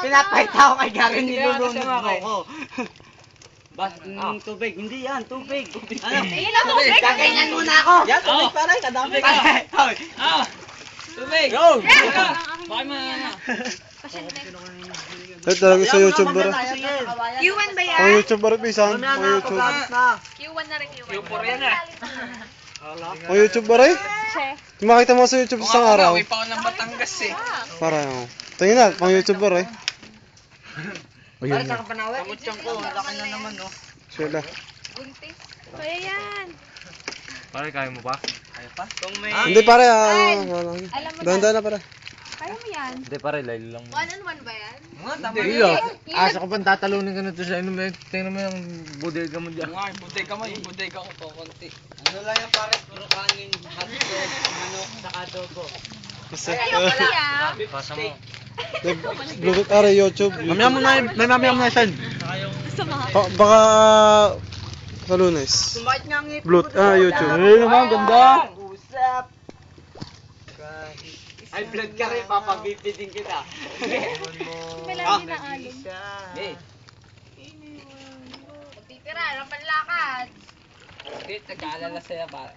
Pinapahita ko kay Gary, nilulunod mo ko. Bas, tubig. Hindi yan, tubig. Ano? Tubig. Kaganyan muna ako. Yan, tubig pare. Kadami ka. Tubig. Go. Bakit mo na? Ay, talaga sa YouTube ba rin? Q1 ba yan? Pang YouTube ba rin, Pisan? Pang YouTube. Q1 na rin, Q1. Q4 yan eh. Pang YouTube ba rin? Makita mo sa YouTube isang araw. Uwi pa ako ng Batangas eh. Parang, tingin na, pang YouTube ba rin? Para sa kapanawe? Kamutsang ko, laki na naman oh. Sila. Buntis. Kaya yan. Pare, kaya mo pa? Kaya pa? Kung may... Hindi pare, Alam mo dahan-dahan na pare. Kaya mo yan. Hindi pare, layo lang. 1-on-1 ba yan? Hindi ah. Asa ko pa tatalunin ka na to sa inyo. Tingnan mo yung bodega mo dyan. Nga, yung bodega ko to, konti. Ano lang yan pare, puro kanin, hotdog, manok, saka adobo. Kasi, Kaya. Pasa mo. Bluetooth are YouTube. Mamaya mo na send. Baka sa Lunes. Sumakit nga ang ngipin Bluetooth, YouTube. Ay naman, ganda. Usap. Ay, vlog ka rin, papabipidin kita. May lagi na alon. Eh. Magtitira, ng panlakad. Bakit? Nag-aalala sa'yo pare.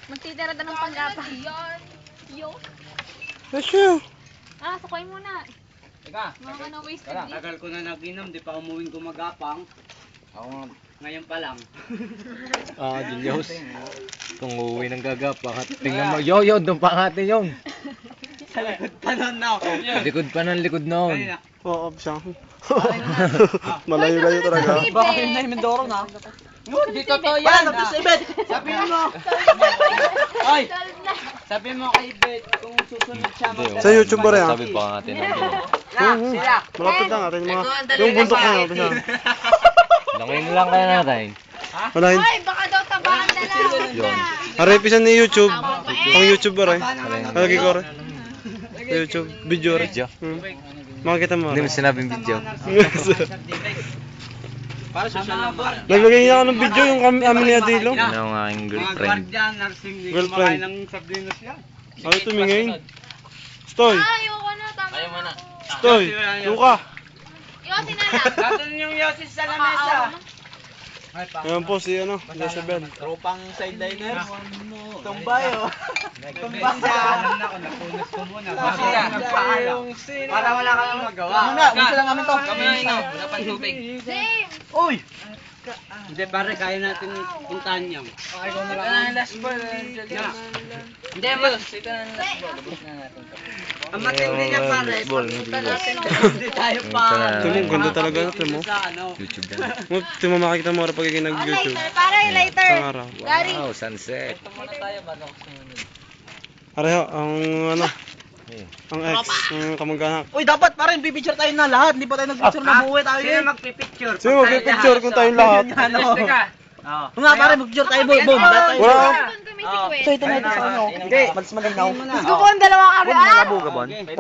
Magtitira daw ng panggapa. Yo. Asya. Sukain muna. Teka. Mga na wasted Tara, din. tagal ko na nag-inom, di pa umuwing gumagapang. Ako nga, ngayon pa lang. Julius. Kung uuwi ng gagapa, tingnan mo. Yo, doon pa natin yung. Sa likod pa nun na ako. Likod pa ng likod noon. Kanina. Oo, Pisan. Malayo-layo talaga. Baka kayo na yung Mindoro na. Hindi totoo yan. Wala, si Bet. Sabihin mo. Ay, sabihin mo kay Bet kung susunod siya Sa YouTube ba rin? Sabi pa natin ng Sila. Malapit lang natin mga, yung bundok na yun, Pisan. Langin lang kaya natin. Wala yun. Ay, baka daw tabahan na lang. Yun. Aray, Pisan ni YouTube. Pang YouTube ba rin? Lagi ko rin. Sa YouTube, video rin. Video? Makikita mo. Hindi mo sinabing video. Para social lang ba? Naglagay niya ako ng video yung amin ni Adilo. Yun ang aking Mga girlfriend. guardian, nursing, hindi Girlfriend. kumakain ng sardinas yan. Ano tumingin? Stoy! Ayoko na, tama na. Stoy! Luka! Yosin na lang. Dato yung yosis sa lamesa. Ayan po si ano, Jezebel. Tropang sideliners. Tumbay oh. Tumbay sa. Alam na ako, napunas ko muna. Nagpaalam. Para wala ka nang magawa. Muna, gusto lang kami to. Kami na ino. Wala pang tubig. Same. Uy! Hindi pare, kaya natin puntahan yan. Okay, kung na lang. Last ball. Hindi, mas. Ito na last ball. Labas na natin to. Ang matindi niya pare. Punta natin. Hindi tayo pa. Tingnan mo, ganda talaga natin mo. Sa ano. YouTube yan. Tingnan mo, makikita mo rin pagiging nag-YouTube. Lighter, para yung lighter. Isang araw. Gary. Wow, sunset. Ito muna tayo bago ako sumunod. Areho, ang ano, ang ex, ang kamag-anak. Uy, dapat pa rin bibicture tayo na lahat. Hindi pa tayo nag-picture na buhay tayo. Sino magpipicture? Sino mag-picture kung tayong lahat? Nga pare, mag-picture tayo. Boom. Wala. Ito na sa ano. Hindi. Mas malinaw. Gusto ko ang dalawang kabilaan.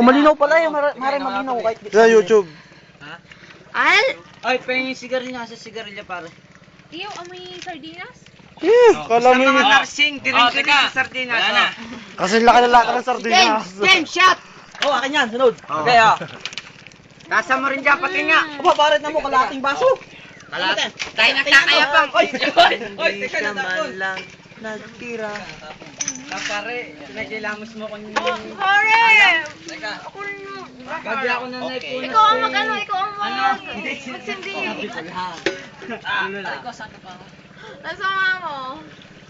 Malinaw pala yung mare malinaw kahit. Sa YouTube. Al? Ay, pahingin sigarilya sa sigarilya pare. Iyo, amoy sardinas? Yeah, kala mo yung... narsing, diring sa sardinas. Wala na. Kasi laki ng sardinas. Game shot! Oh, akin yan, sunod. Okay, oh. Kasa mo rin dyan, pati nga. Aba, barit na mo, kalating baso. Kalating. Tayo nagkakayapang. Oy, teka na tapon. lang nagtira. Pare, pinagilamos mo kung yung... Pare! Teka. Ako rin mo. Gabi ako na naipunan. Ikaw ang mag-ano, ikaw ang Hindi, magsindi. Ano lang. Nasama mo.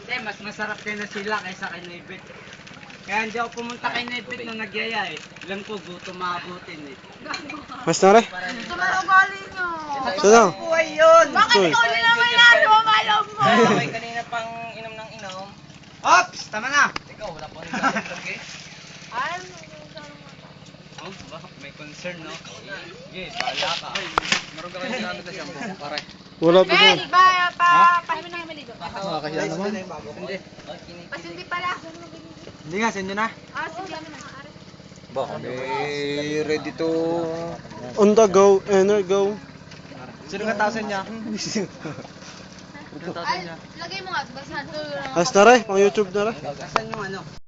Hindi, mas masarap kayo na sila kaysa kay Naibit. Kaya hindi ako pumunta kay Naibit nung nagyaya eh. Alam ko, gutom maabutin eh. Mas na rin? Ito na ugali nyo. Sana? Buhay yun! Bakit ikaw din naman nasa umalam mo? May kanina pang inom ng inom. Ops! Tama na! Ikaw, wala pa rin nagtag eh. Ay, Oh, bakit may concern no? Sige, bahala ka. Meron ka kayo gamit na shampoo, pare. Wala pa doon. Ben, ba, pahimin na kami ligo. Nakakahiya naman. Hindi. Kasi hindi pala. Hindi nga, send nyo na. Sige, ano na. Baka may ready to... On the go, go. Sino ka tausan niya? Ay, lagay mo nga. Basta ito. As na rin, pang YouTube na rin. Kasan yung ano?